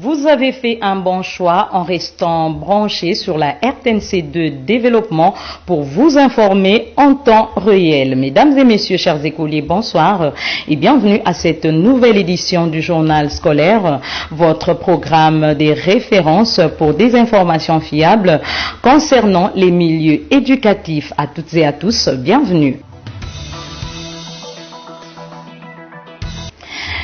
Vous avez fait un bon choix en restant branché sur la RTNC2 Développement pour vous informer en temps réel. Mesdames et messieurs, chers écoliers, bonsoir et bienvenue à cette nouvelle édition du journal scolaire, votre programme des références pour des informations fiables concernant les milieux éducatifs. À toutes et à tous, bienvenue.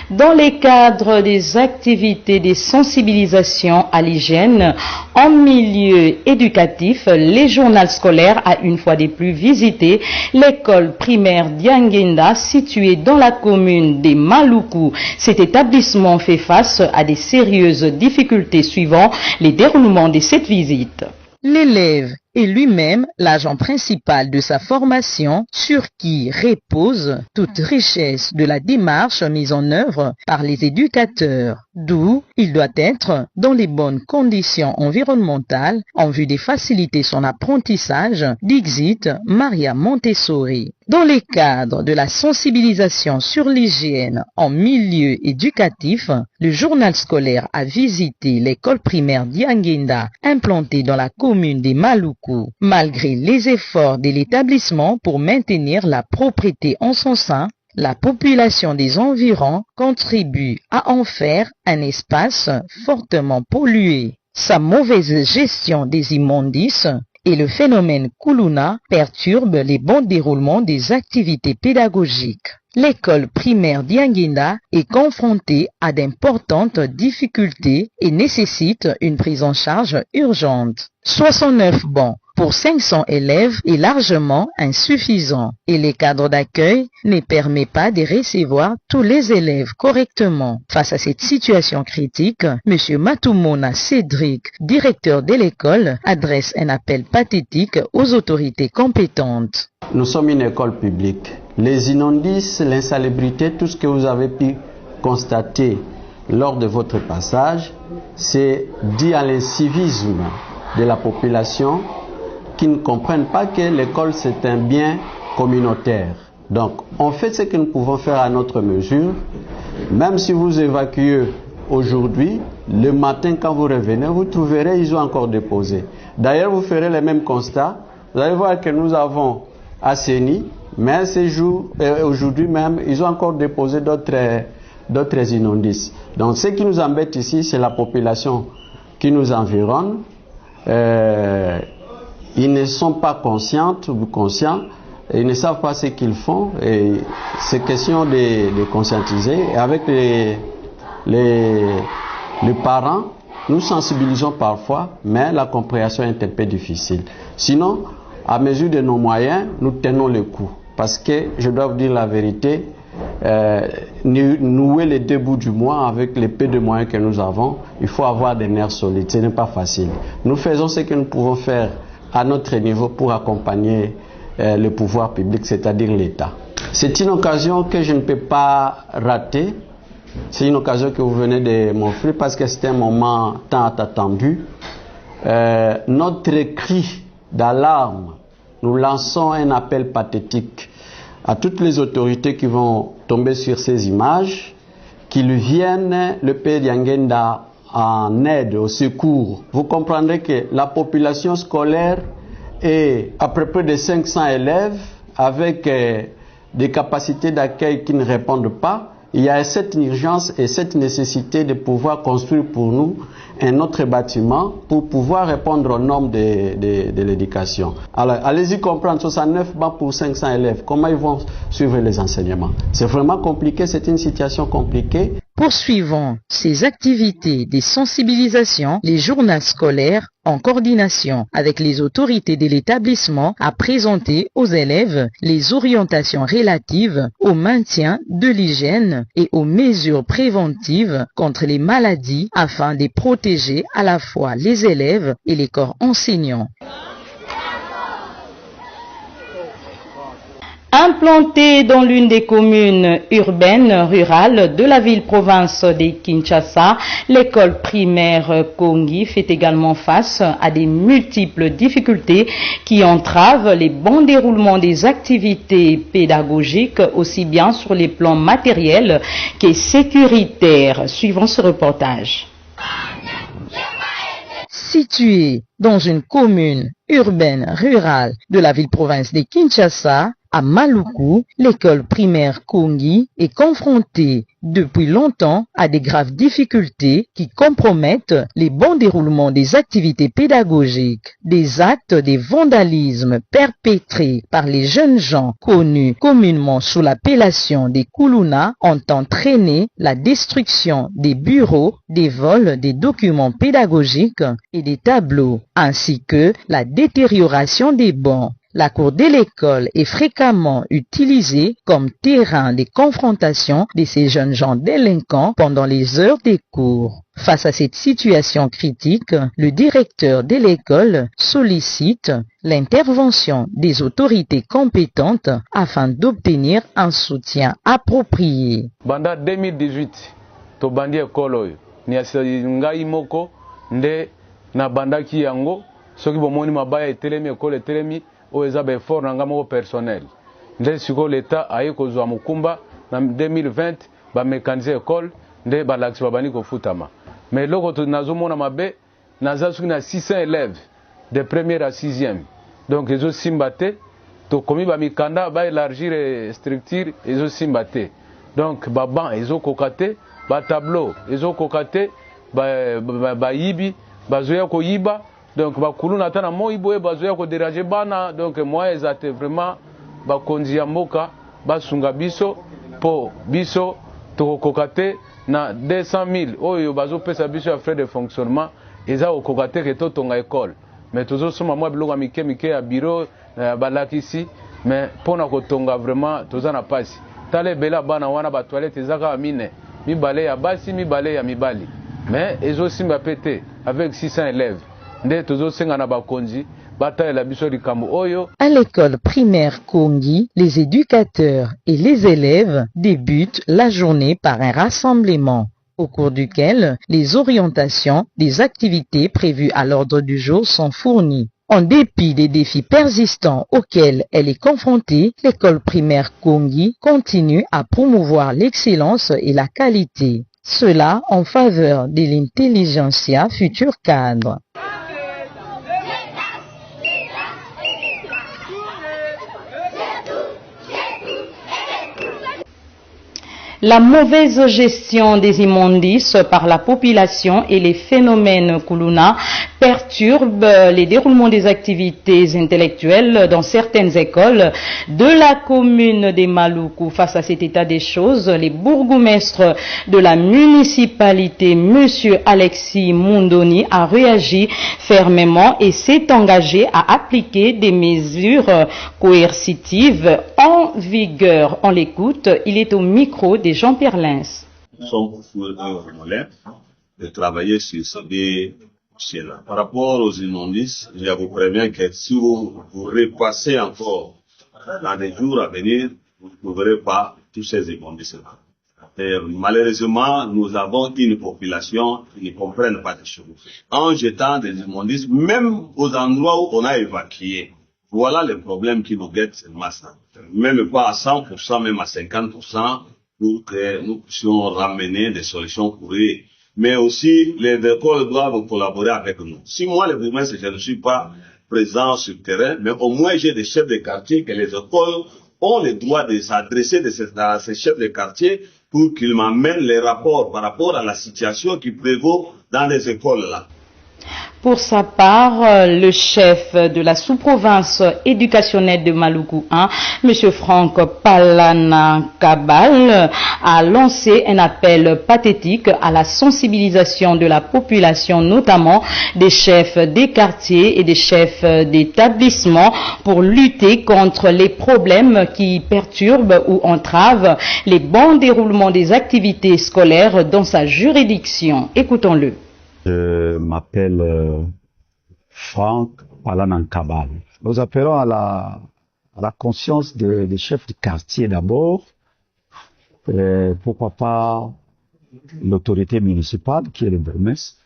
Dans les cadres des activités de sensibilisation à l'hygiène en milieu éducatif, les journaux scolaires a une fois de plus visité l'école primaire d'Yangenda située dans la commune des Maluku. Cet établissement fait face à des sérieuses difficultés suivant les déroulements de cette visite. L'élève est lui-même l'agent principal de sa formation sur qui repose toute richesse de la démarche mise en œuvre par les éducateurs, d'où il doit être dans les bonnes conditions environnementales en vue de faciliter son apprentissage, dixit Maria Montessori. Dans les cadres de la sensibilisation sur l'hygiène en milieu éducatif, le journal scolaire a visité l'école primaire d'Yangenda implantée dans la commune des Maluku. Malgré les efforts de l'établissement pour maintenir la propreté en son sein, la population des environs contribue à en faire un espace fortement pollué. Sa mauvaise gestion des immondices et le phénomène Kuluna perturbent les bons déroulements des activités pédagogiques. L'école primaire d'Yangenda est confrontée à d'importantes difficultés et nécessite une prise en charge urgente. 69 bancs pour 500 élèves est largement insuffisant et les cadres d'accueil ne permettent pas de recevoir tous les élèves correctement. Face à cette situation critique, M. Matumona Cédric, directeur de l'école, adresse un appel pathétique aux autorités compétentes. Nous sommes une école publique. Les immondices, l'insalubrité, tout ce que vous avez pu constater lors de votre passage, c'est dû à l'incivisme de la population qui ne comprennent pas que l'école c'est un bien communautaire. Donc on fait ce que nous pouvons faire à notre mesure. Même si vous évacuez aujourd'hui, le matin quand vous revenez, vous trouverez ils ont encore déposé. D'ailleurs vous ferez les mêmes constats. Vous allez voir que nous avons assaini, mais ces jours, aujourd'hui même, ils ont encore déposé d'autres immondices. Donc ce qui nous embête ici, c'est la population qui nous environne. Ils ne sont pas conscients, ils ne savent pas ce qu'ils font, et c'est question de conscientiser. Et avec les parents, nous sensibilisons parfois, mais la compréhension est un peu difficile. Sinon, à mesure de nos moyens, nous tenons le coup. Parce que, je dois vous dire la vérité, nouer les deux bouts du mois avec les peu de moyens que nous avons, il faut avoir des nerfs solides, ce n'est pas facile. Nous faisons ce que nous pouvons faire à notre niveau pour accompagner le pouvoir public, c'est-à-dire l'État. C'est une occasion que je ne peux pas rater, c'est une occasion que vous venez de m'offrir parce que c'est un moment tant attendu. Notre cri d'alarme, nous lançons un appel pathétique à toutes les autorités qui vont tomber sur ces images, qu'ils viennent le pays d'Yangenda en aide, au secours. Vous comprendrez que la population scolaire est à peu près de 500 élèves avec des capacités d'accueil qui ne répondent pas. Il y a cette urgence et cette nécessité de pouvoir construire pour nous un autre bâtiment pour pouvoir répondre aux normes de l'éducation. Alors, allez-y comprendre, 69 bancs pour 500 élèves, comment ils vont suivre les enseignements? C'est vraiment compliqué, c'est une situation compliquée. Poursuivant ces activités de sensibilisation, les journaux scolaires, en coordination avec les autorités de l'établissement, a présenté aux élèves les orientations relatives au maintien de l'hygiène et aux mesures préventives contre les maladies afin de protéger à la fois les élèves et les corps enseignants. Implantée dans l'une des communes urbaines rurales de la ville-province de Kinshasa, l'école primaire Kongi fait également face à des multiples difficultés qui entravent les bons déroulements des activités pédagogiques, aussi bien sur les plans matériels que sécuritaires. Suivant ce reportage. Située dans une commune urbaine rurale de la ville-province de Kinshasa, à Maluku, l'école primaire Kongi est confrontée depuis longtemps à des graves difficultés qui compromettent les bons déroulements des activités pédagogiques. Des actes de vandalisme perpétrés par les jeunes gens connus communément sous l'appellation des Kuluna ont entraîné la destruction des bureaux, des vols des documents pédagogiques et des tableaux, ainsi que la détérioration des bancs. La cour de l'école est fréquemment utilisée comme terrain de confrontation de ces jeunes gens délinquants pendant les heures des cours. Face à cette situation critique, le directeur de l'école sollicite l'intervention des autorités compétentes afin d'obtenir un soutien approprié. Banda 2018, to bandi ekolo ni ngai moko nde na bandaki yango soki bomoni mabaya etelemi ekolo etelemi oeza be fort nanga moko personnel nde siko l'État aye kozwa mukumba na 2020 ba mécaniser école nde balakisi babani kofutama mais loko to nazomona mabe naza soki na 600 élèves de première à 6e donc ezo simbate to komi ba mikanda ba élargir structure ezo simbate donc ba banc ezo kokate ba tableau ezo kokate ba yibi bazoya ko yiba donc bakulu na tana moi boye bazoya ko déranger bana donc moi ezate vraiment bakonzi ya mboka basunga biso po biso to kokate na 200 000 oyo bazo pesa biso ya frais de fonctionnement eza ko kokate ke to tonga école mais tozo soma moi biloko mike ya bureau balakisi mais pona ko tonga vraiment toza na pasi tale bela bana wana ba toilette ezaka mine mibale ya basi mibale ya mibali mais ezo simba pété avec 600 élèves. À l'école primaire Kongi, les éducateurs et les élèves débutent la journée par un rassemblement au cours duquel les orientations des activités prévues à l'ordre du jour sont fournies. En dépit des défis persistants auxquels elle est confrontée, l'école primaire Kongi continue à promouvoir l'excellence et la qualité. Cela en faveur de l'intelligentsia futur cadre. La mauvaise gestion des immondices par la population et les phénomènes Kuluna perturbent les déroulements des activités intellectuelles dans certaines écoles de la commune de Maluku. Face à cet état des choses, les bourgmestres de la municipalité, M. Alexis Mundoni, a réagi fermement et s'est engagé à appliquer des mesures coercitives en vigueur. On l'écoute, il est au micro de Jean-Pierre Lens. Nous sommes de travailler sur ces dossiers-là. Par rapport aux immondices, je vous préviens que si vous repassez encore dans les jours à venir, vous ne trouverez pas tous ces immondices-là. Malheureusement, nous avons une population qui ne comprenne pas les choses. En jetant des immondices, même aux endroits où on a évacué, voilà le problème qui nous guette cette masse. Même pas à 100%, même à 50%, pour que nous puissions ramener des solutions pour eux. Mais aussi, les écoles doivent collaborer avec nous. Si moi, le bourgmestre, je ne suis pas présent sur le terrain, mais au moins j'ai des chefs de quartier que les écoles ont le droit de s'adresser à ces chefs de quartier pour qu'ils m'amènent les rapports par rapport à la situation qui prévaut dans les écoles-là. Pour sa part, le chef de la sous-province éducationnelle de Maluku 1, M. Franck Palana-Kabal, a lancé un appel pathétique à la sensibilisation de la population, notamment des chefs des quartiers et des chefs d'établissement, pour lutter contre les problèmes qui perturbent ou entravent les bons déroulements des activités scolaires dans sa juridiction. Écoutons-le. Je m'appelle Franck Palana-Kabal. Nous appelons à la conscience des chefs de quartier d'abord, pourquoi pas l'autorité municipale qui est le bourgmestre,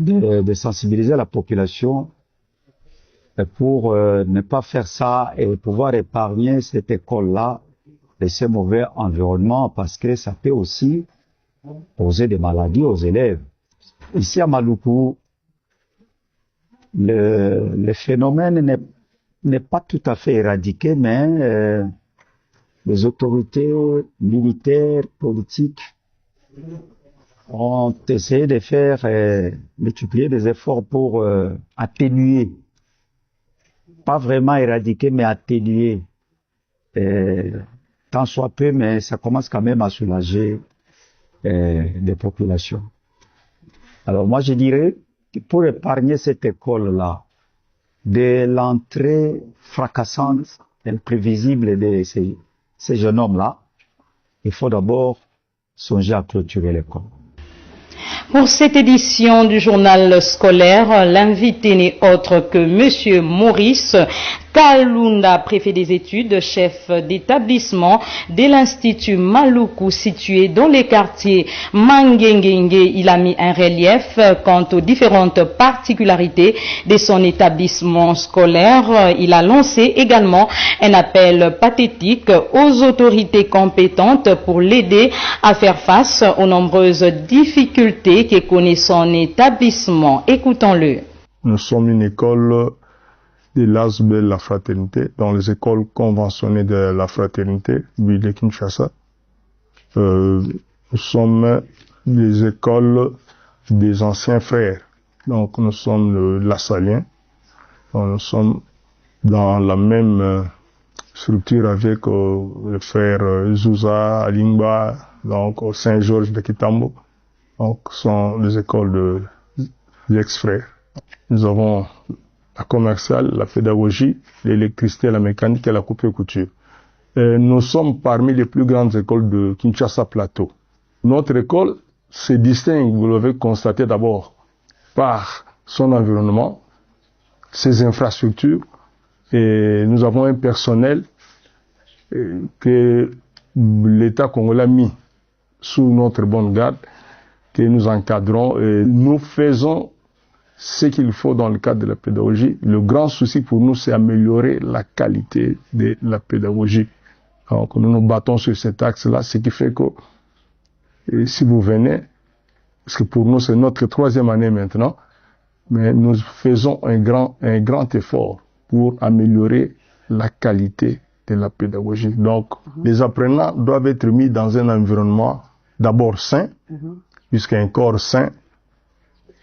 de sensibiliser la population pour ne pas faire ça et pouvoir épargner cette école-là de ce mauvais environnement, parce que ça peut aussi poser des maladies aux élèves. Ici à Maluku, le phénomène n'est pas tout à fait éradiqué, mais les autorités militaires, politiques ont essayé de faire multiplier des efforts pour atténuer, pas vraiment éradiquer, mais atténuer, tant soit peu, mais ça commence quand même à soulager des populations. Alors moi je dirais que pour épargner cette école-là de l'entrée fracassante, imprévisible de ces jeunes hommes-là, il faut d'abord songer à clôturer l'école. Pour cette édition du journal scolaire, l'invité n'est autre que Monsieur Maurice Kalunda, préfet des études, chef d'établissement de l'Institut Maluku situé dans les quartiers Mangengenge. Il a mis un relief quant aux différentes particularités de son établissement scolaire. Il a lancé également un appel pathétique aux autorités compétentes pour l'aider à faire face aux nombreuses difficultés que connaît son établissement. Écoutons-le. Nous sommes une école de l'ASB La Fraternité, dans les écoles conventionnées de la Fraternité, de Kinshasa. Nous sommes des écoles des anciens frères. Donc nous sommes Lassaliens. Nous sommes dans la même structure avec le frère Zouza, Alingba, donc au Saint-Georges de Kitambo. Donc ce sont les écoles des ex-frères. Nous avons la commerciale, la pédagogie, l'électricité, la mécanique et la coupe et couture. Nous sommes parmi les plus grandes écoles de Kinshasa Plateau. Notre école se distingue, vous l'avez constaté d'abord, par son environnement, ses infrastructures, et nous avons un personnel que l'État congolais a mis sous notre bonne garde, que nous encadrons, et nous faisons ce qu'il faut dans le cadre de la pédagogie. Le grand souci pour nous, c'est améliorer la qualité de la pédagogie. Donc, nous nous battons sur cet axe-là, ce qui fait que si vous venez, parce que pour nous, c'est notre 3e année maintenant, mais nous faisons un grand effort pour améliorer la qualité de la pédagogie. Donc, les apprenants doivent être mis dans un environnement d'abord sain, puisqu'un corps sain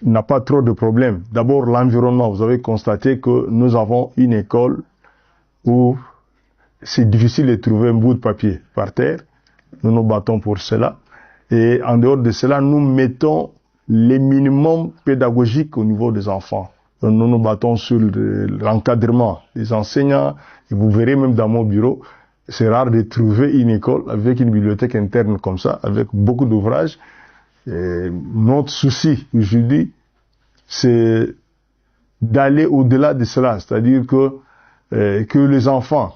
n'a pas trop de problèmes. D'abord, l'environnement. Vous avez constaté que nous avons une école où c'est difficile de trouver un bout de papier par terre. Nous nous battons pour cela. Et en dehors de cela, nous mettons les minimums pédagogiques au niveau des enfants. Nous nous battons sur l'encadrement des enseignants. Et vous verrez même dans mon bureau, c'est rare de trouver une école avec une bibliothèque interne comme ça, avec beaucoup d'ouvrages. Et notre souci aujourd'hui, c'est d'aller au-delà de cela, c'est-à-dire que les enfants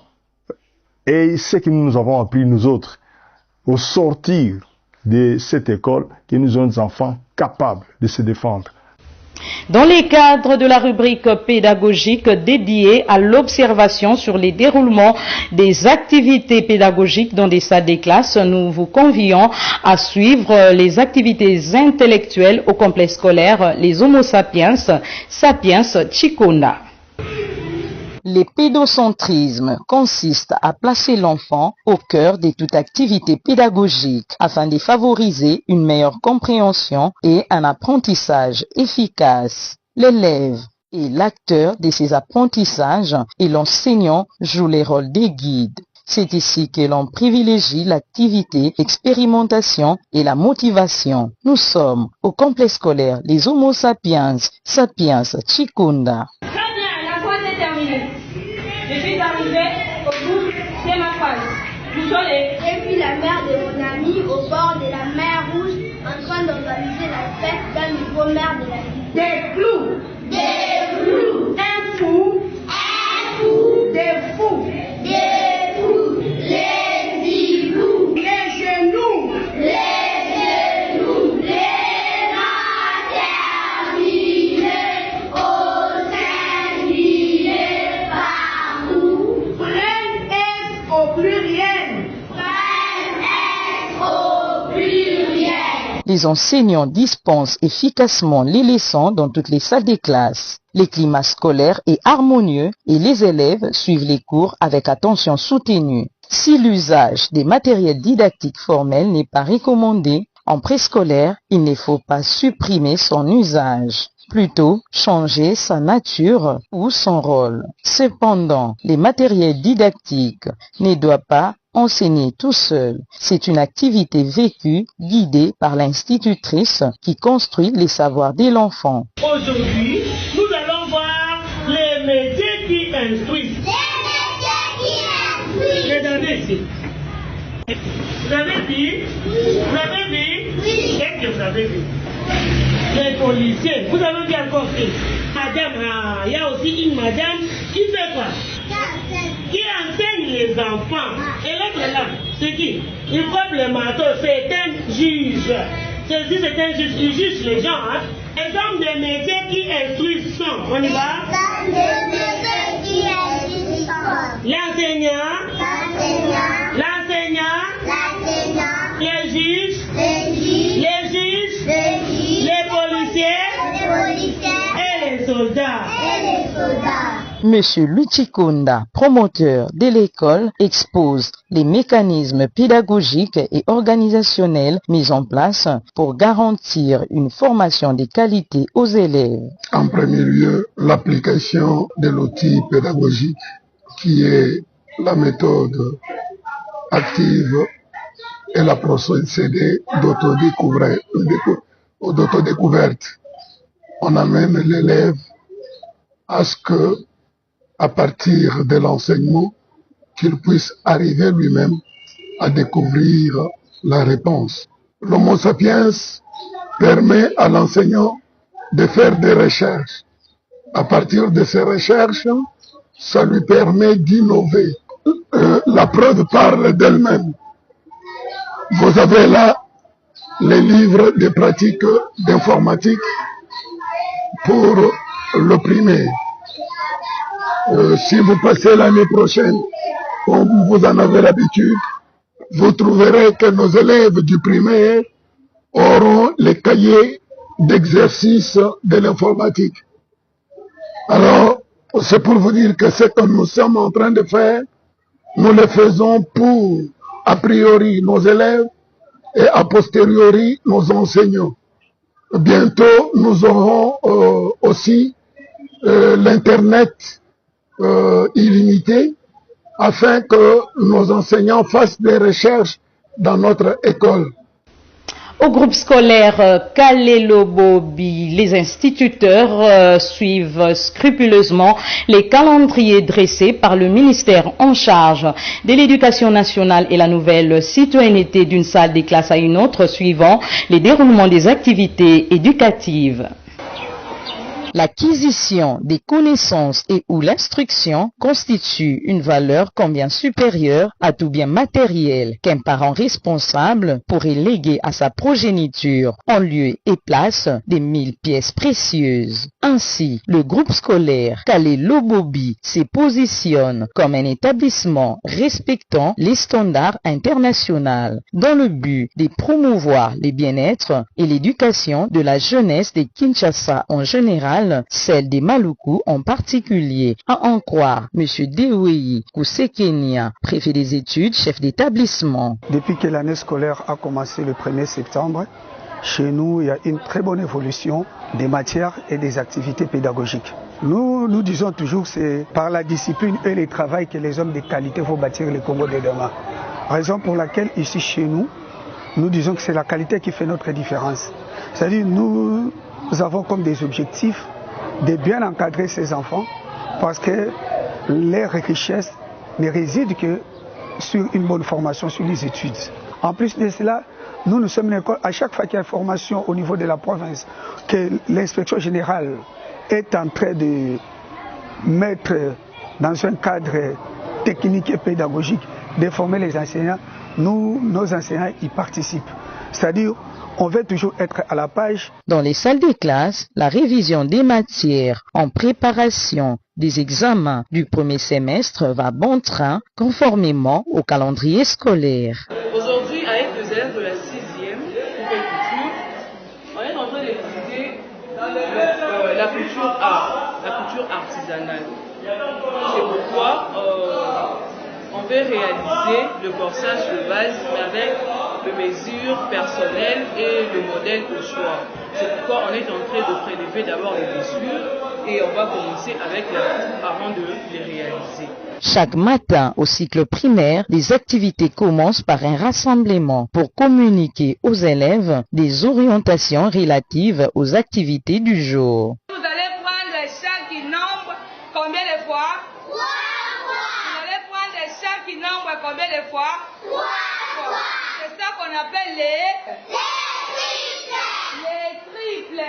aient ce que nous avons appris nous autres, au sortir de cette école, que nous sommes des enfants capables de se défendre. Dans les cadres de la rubrique pédagogique dédiée à l'observation sur les déroulements des activités pédagogiques dans des salles de classe, nous vous convions à suivre les activités intellectuelles au complexe scolaire Les Homo sapiens, Sapiens Chikunda. Le pédocentrisme consiste à placer l'enfant au cœur de toute activité pédagogique afin de favoriser une meilleure compréhension et un apprentissage efficace. L'élève est l'acteur de ces apprentissages et l'enseignant joue les rôles des guides. C'est ici que l'on privilégie l'activité, l'expérimentation et la motivation. Nous sommes au complexe scolaire Les Homo sapiens, Sapiens Chikunda. Je suis arrivée au bout de ma phrase. Et puis la mère de mon ami au bord de la mer Rouge en train d'organiser la fête d'un nouveau maire de la ville. Des clous. Des clous. Un fou. Un fou. Des fous. Des fous. Les iglous. Les genoux. Les genoux. Les mains terminées au singulier. Au pluriel. les enseignants dispensent efficacement les leçons dans toutes les salles des classes. Le climat scolaire est harmonieux et les élèves suivent les cours avec attention soutenue. Si l'usage des matériels didactiques formels n'est pas recommandé, en préscolaire, il ne faut pas supprimer son usage, plutôt changer sa nature ou son rôle. Cependant, les matériels didactiques ne doivent pas enseigner tout seul. C'est une activité vécue, guidée par l'institutrice qui construit les savoirs de l'enfant. Aujourd'hui, nous allons voir les métiers qui instruisent. Regardez ici. Vous avez vu? Vous avez vu? Oui. Qu'est-ce que vous avez vu? Les policiers. Vous avez bien compris. Madame, il y a aussi une madame qui fait quoi? Qui enseigne les enfants. Et l'autre là, c'est qui? Il frappe le marteau. C'est un juge. C'est un juge. Il juge les gens. Hein? Exemple des métiers qui instruisent sont. On y va? L'enseignant. Les juges, les policiers et les soldats. Monsieur Lutikunda, promoteur de l'école, expose les mécanismes pédagogiques et organisationnels mis en place pour garantir une formation de qualité aux élèves. En premier lieu, l'application de l'outil pédagogique qui est la méthode active et la procédé d'autodécouverte. On amène l'élève à ce que, à partir de l'enseignement, qu'il puisse arriver lui-même à découvrir la réponse. L'Homo sapiens permet à l'enseignant de faire des recherches. À partir de ces recherches, ça lui permet d'innover. La preuve parle d'elle-même. Vous avez là les livres de pratiques d'informatique pour le primaire. Si vous passez l'année prochaine, comme vous en avez l'habitude, vous trouverez que nos élèves du primaire auront les cahiers d'exercice de l'informatique. Alors, c'est pour vous dire que ce que nous sommes en train de faire, nous le faisons pour, a priori, nos élèves et a posteriori, nos enseignants. Bientôt, nous aurons aussi l'Internet illimité afin que nos enseignants fassent des recherches dans notre école. Au groupe scolaire Kalelobobi, les instituteurs suivent scrupuleusement les calendriers dressés par le ministère en charge de l'éducation nationale et la nouvelle citoyenneté d'une salle des classes à une autre suivant les déroulements des activités éducatives. L'acquisition des connaissances et ou l'instruction constitue une valeur combien supérieure à tout bien matériel qu'un parent responsable pourrait léguer à sa progéniture en lieu et place des 1000 pièces précieuses. Ainsi, le groupe scolaire Kalelobobi se positionne comme un établissement respectant les standards internationaux dans le but de promouvoir le bien-être et l'éducation de la jeunesse de Kinshasa en général, celle des Maluku en particulier, à en croire M. Dewey Kusekenia, préfet des études, chef d'établissement. Depuis que l'année scolaire a commencé le 1er septembre, chez nous, il y a une très bonne évolution des matières et des activités pédagogiques. Nous disons toujours que c'est par la discipline et le travail que les hommes de qualité vont bâtir le Congo de demain. Raison pour laquelle ici chez nous, nous disons que c'est la qualité qui fait notre différence. C'est-à-dire nous avons comme des objectifs de bien encadrer ces enfants parce que leur richesse ne réside que sur une bonne formation, sur les études. En plus de cela, nous sommes une école, à chaque fois qu'il y a une formation au niveau de la province, que l'inspection générale est en train de mettre dans un cadre technique et pédagogique, de former les enseignants, nos enseignants y participent. C'est-à-dire, on veut toujours être à la page. Dans les salles des classes, la révision des matières en préparation des examens du premier semestre va bon train, conformément au calendrier scolaire. Aujourd'hui, à 1-2 de la 6e, artisanale. C'est pourquoi on veut réaliser le corsage de base, mais avec les mesures personnelles et le modèle au choix. C'est pourquoi on est en train de prélever d'abord les mesures et on va commencer avec la coupe avant de les réaliser. Chaque matin au cycle primaire, les activités commencent par un rassemblement pour communiquer aux élèves des orientations relatives aux activités du jour. Vous allez prendre chaque nombre combien de fois? 3 fois. Vous allez prendre chaque nombre combien de fois? 3 fois. C'est ça qu'on appelle les triples.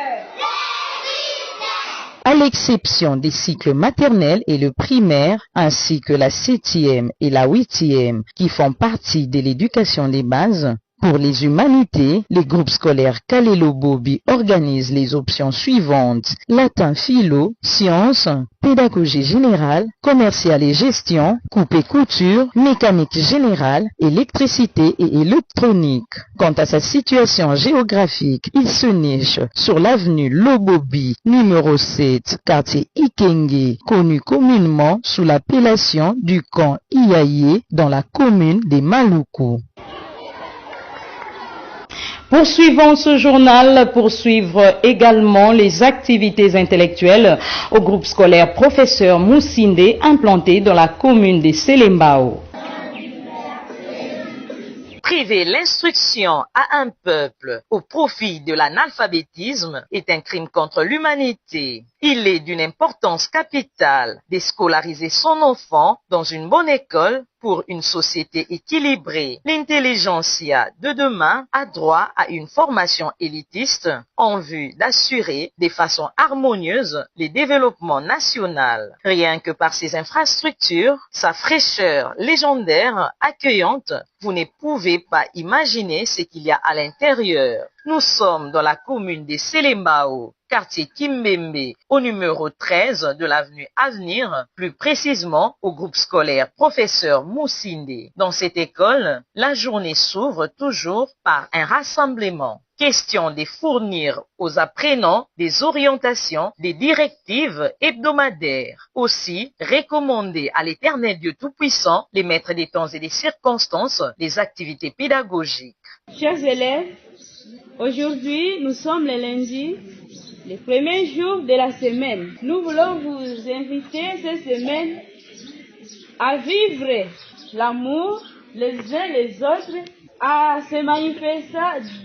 À l'exception des cycles maternels et le primaire, ainsi que la 7e et la 8e, qui font partie de l'éducation des bases, pour les humanités, les groupes scolaires Kalelo Bobi organisent les options suivantes: latin philo, sciences, pédagogie générale, commerciale et gestion, coupe et couture, mécanique générale, électricité et électronique. Quant à sa situation géographique, il se niche sur l'avenue Lobobi, numéro 7, quartier Ikenge, connu communément sous l'appellation du camp Iaye dans la commune des Maluku. Poursuivons ce journal, poursuivre également les activités intellectuelles au groupe scolaire Professeur Moussinde implanté dans la commune de Selembao. Priver l'instruction à un peuple au profit de l'analphabétisme est un crime contre l'humanité. Il est d'une importance capitale de scolariser son enfant dans une bonne école pour une société équilibrée. L'intelligentsia de demain a droit à une formation élitiste en vue d'assurer de façon harmonieuse le développement national. Rien que par ses infrastructures, sa fraîcheur légendaire, accueillante, vous ne pouvez pas imaginer ce qu'il y a à l'intérieur. Nous sommes dans la commune de Selembao, quartier Kimbembe, au numéro 13 de l'avenue Avenir, plus précisément au groupe scolaire Professeur Moussinde. Dans cette école, la journée s'ouvre toujours par un rassemblement. Question de fournir aux apprenants des orientations, des directives hebdomadaires. Aussi, recommander à l'Éternel Dieu Tout-Puissant, les maîtres des temps et des circonstances, des activités pédagogiques. Chers élèves, aujourd'hui, nous sommes le lundi, le premier jour de la semaine. Nous voulons vous inviter cette semaine à vivre l'amour les uns les autres, à se manifester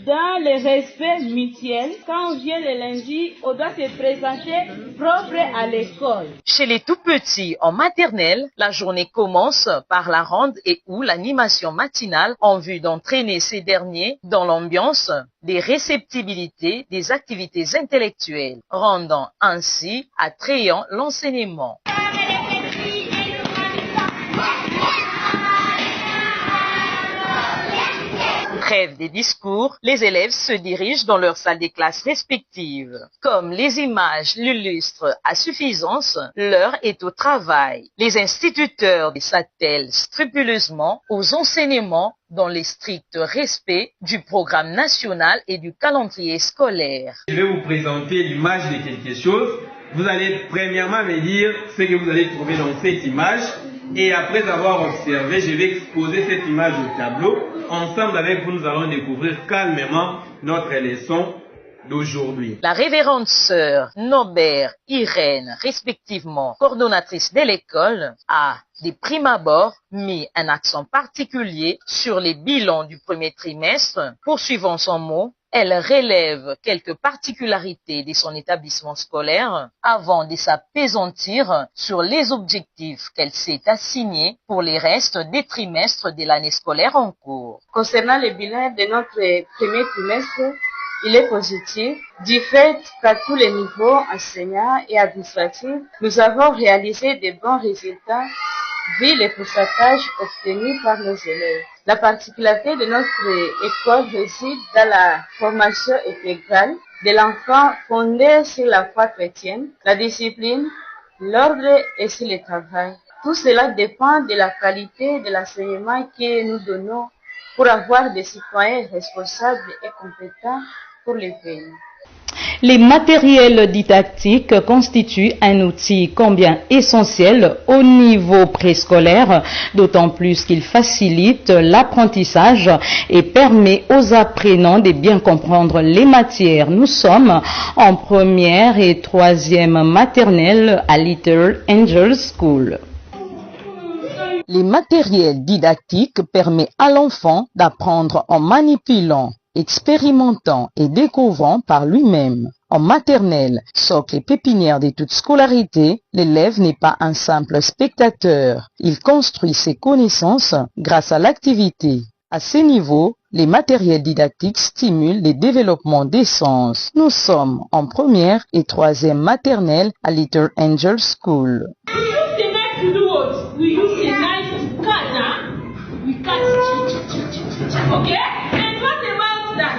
dans le respect mutuel. Quand on vient le lundi, on doit se présenter propre à l'école. Chez les tout-petits en maternelle, la journée commence par la ronde et ou l'animation matinale en vue d'entraîner ces derniers dans l'ambiance des réceptibilités des activités intellectuelles, rendant ainsi attrayant l'enseignement. Trêve des discours, les élèves se dirigent dans leurs salles de classe respectives. Comme les images l'illustrent à suffisance, l'heure est au travail. Les instituteurs s'attellent scrupuleusement aux enseignements dans le strict respect du programme national et du calendrier scolaire. Je vais vous présenter l'image de quelque chose. Vous allez premièrement me dire ce que vous allez trouver dans cette image. Et après avoir observé, je vais exposer cette image au tableau. Ensemble avec vous, nous allons découvrir calmement notre leçon d'aujourd'hui. La révérende sœur Nobert Irène, respectivement coordonnatrice de l'école, a, de prime abord, mis un accent particulier sur les bilans du premier trimestre. Poursuivant son mot, elle relève quelques particularités de son établissement scolaire avant de s'appesantir sur les objectifs qu'elle s'est assignés pour les restes des trimestres de l'année scolaire en cours. Concernant le bilan de notre premier trimestre, il est positif du fait qu'à tous les niveaux enseignants et administratifs, nous avons réalisé de bons résultats vu les pourcentages obtenus par nos élèves. La particularité de notre école réside dans la formation intégrale de l'enfant fondée sur la foi chrétienne, la discipline, l'ordre et sur le travail. Tout cela dépend de la qualité de l'enseignement que nous donnons pour avoir des citoyens responsables et compétents pour le pays. Les matériels didactiques constituent un outil combien essentiel au niveau préscolaire, d'autant plus qu'il facilite l'apprentissage et permet aux apprenants de bien comprendre les matières. Nous sommes en première et troisième maternelle à Little Angel School. Les matériels didactiques permettent à l'enfant d'apprendre en manipulant, expérimentant et découvrant par lui-même. En maternelle, socle et pépinière de toute scolarité, l'élève n'est pas un simple spectateur. Il construit ses connaissances grâce à l'activité. À ce niveau, les matériels didactiques stimulent le développement des sens. Nous sommes en première et troisième maternelle à Little Angel School. Okay? And what about that?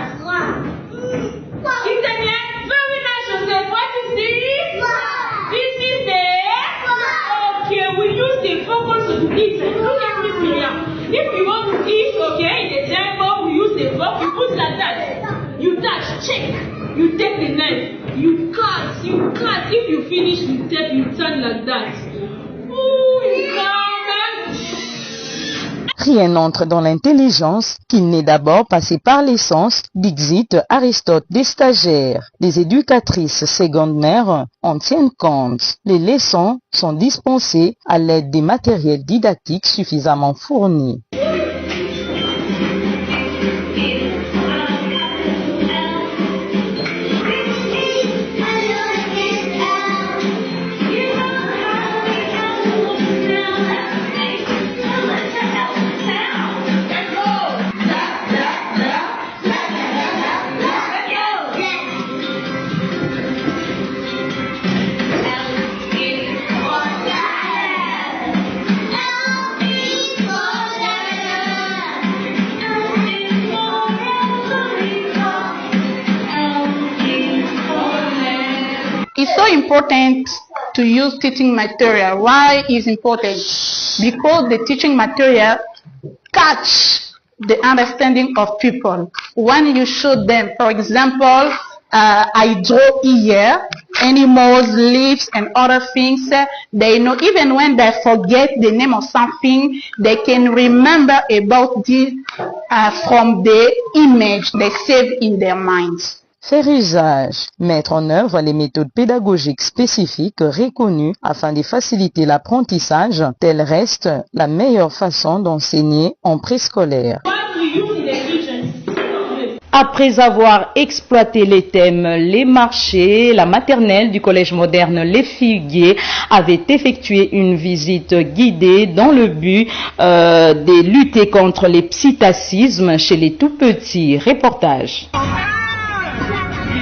Internet, very nice yourself. What is this? This is the... Okay, we use the focus to eat. Look at me here. If you want to eat, okay, in the table, we use the fork, you put like that. You touch, check. You take the knife. You cut. If you finish, you take, you turn like that. Ooh, you cut. Rien n'entre dans l'intelligence qu'il n'est d'abord passé par les sens, dixit Aristote des stagiaires. Les éducatrices secondaires en tiennent compte. Les leçons sont dispensées à l'aide des matériels didactiques suffisamment fournis. It's so important to use teaching material. Why is important? Because the teaching material catch the understanding of people. When you show them, for example, I draw here, animals, leaves, and other things, they know even when they forget the name of something, they can remember about this from the image they save in their minds. Faire usage, mettre en œuvre les méthodes pédagogiques spécifiques reconnues afin de faciliter l'apprentissage, telle reste la meilleure façon d'enseigner en préscolaire. Après avoir exploité les thèmes Les Marchés, la maternelle du collège moderne Les Figuiers avait effectué une visite guidée dans le but de lutter contre les psittacismes chez les tout-petits. Reportage.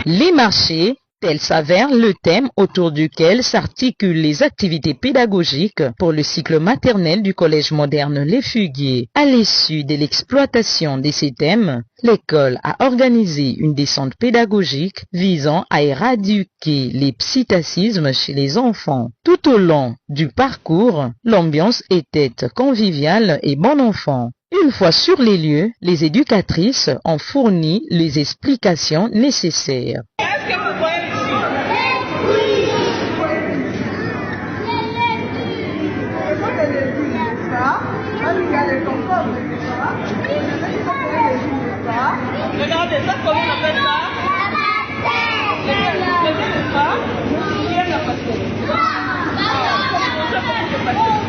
Les marchés, tel s'avère le thème autour duquel s'articulent les activités pédagogiques pour le cycle maternel du collège moderne Les Figuiers. À l'issue de l'exploitation de ces thèmes, l'école a organisé une descente pédagogique visant à éradiquer les psittacismes chez les enfants. Tout au long du parcours, l'ambiance était conviviale et bon enfant. Une fois sur les lieux, les éducatrices ont fourni les explications nécessaires. Regardez ça, comment on appelle ça?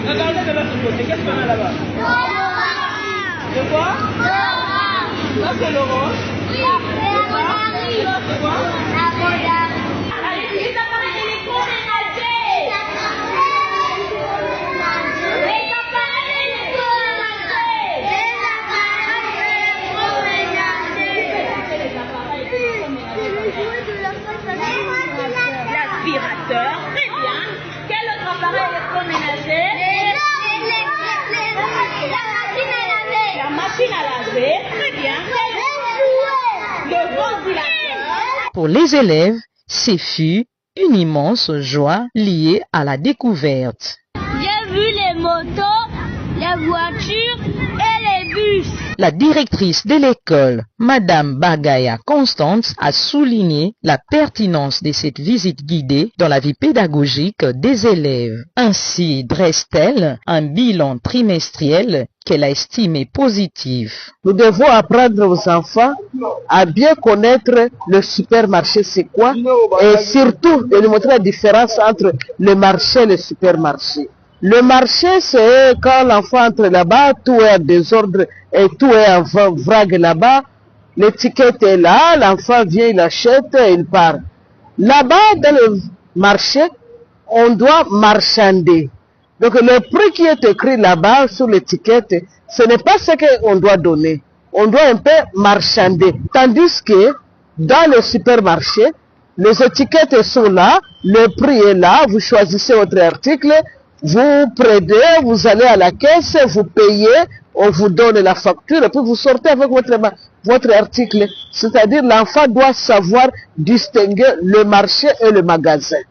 Regardez de l'autre côté, qu'est-ce qu'on a là-bas? C'est quoi? Ça c'est l'orange. Oui, c'est quoi? Allez, les appareils électroménagers. Les appareils électroménagers. L'aspirateur, très bien. Quel autre appareil électroménager? La machine à laver, très bien. Le ventilateur. Pour les élèves, ce fut une immense joie liée à la découverte. J'ai vu les motos, les voitures et les bus. La directrice de l'école, Madame Bagaya Constance, a souligné la pertinence de cette visite guidée dans la vie pédagogique des élèves. Ainsi dresse-t-elle un bilan trimestriel qu'elle a estimé positif. Nous devons apprendre aux enfants à bien connaître le supermarché c'est quoi et surtout de nous montrer la différence entre le marché et le supermarché. Le marché, c'est quand l'enfant entre là-bas, tout est en désordre et tout est en vrague là-bas. L'étiquette est là, l'enfant vient, il achète et il part. Là-bas, dans le marché, on doit marchander. Donc le prix qui est écrit là-bas sur l'étiquette, ce n'est pas ce qu'on doit donner. On doit un peu marchander. Tandis que dans le supermarché, les étiquettes sont là, le prix est là, vous choisissez votre article, vous prenez, vous allez à la caisse, vous payez, on vous donne la facture et puis vous sortez avec votre article. C'est-à-dire l'enfant doit savoir distinguer le marché et le magasin.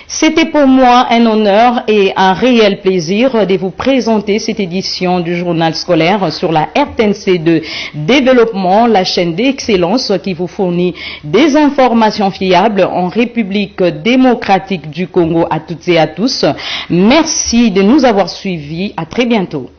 C'était pour moi un honneur et un réel plaisir de vous présenter cette édition du journal scolaire sur la RTNC de développement, la chaîne d'excellence qui vous fournit des informations fiables en République démocratique du Congo à toutes et à tous. Merci de nous avoir suivis. À très bientôt.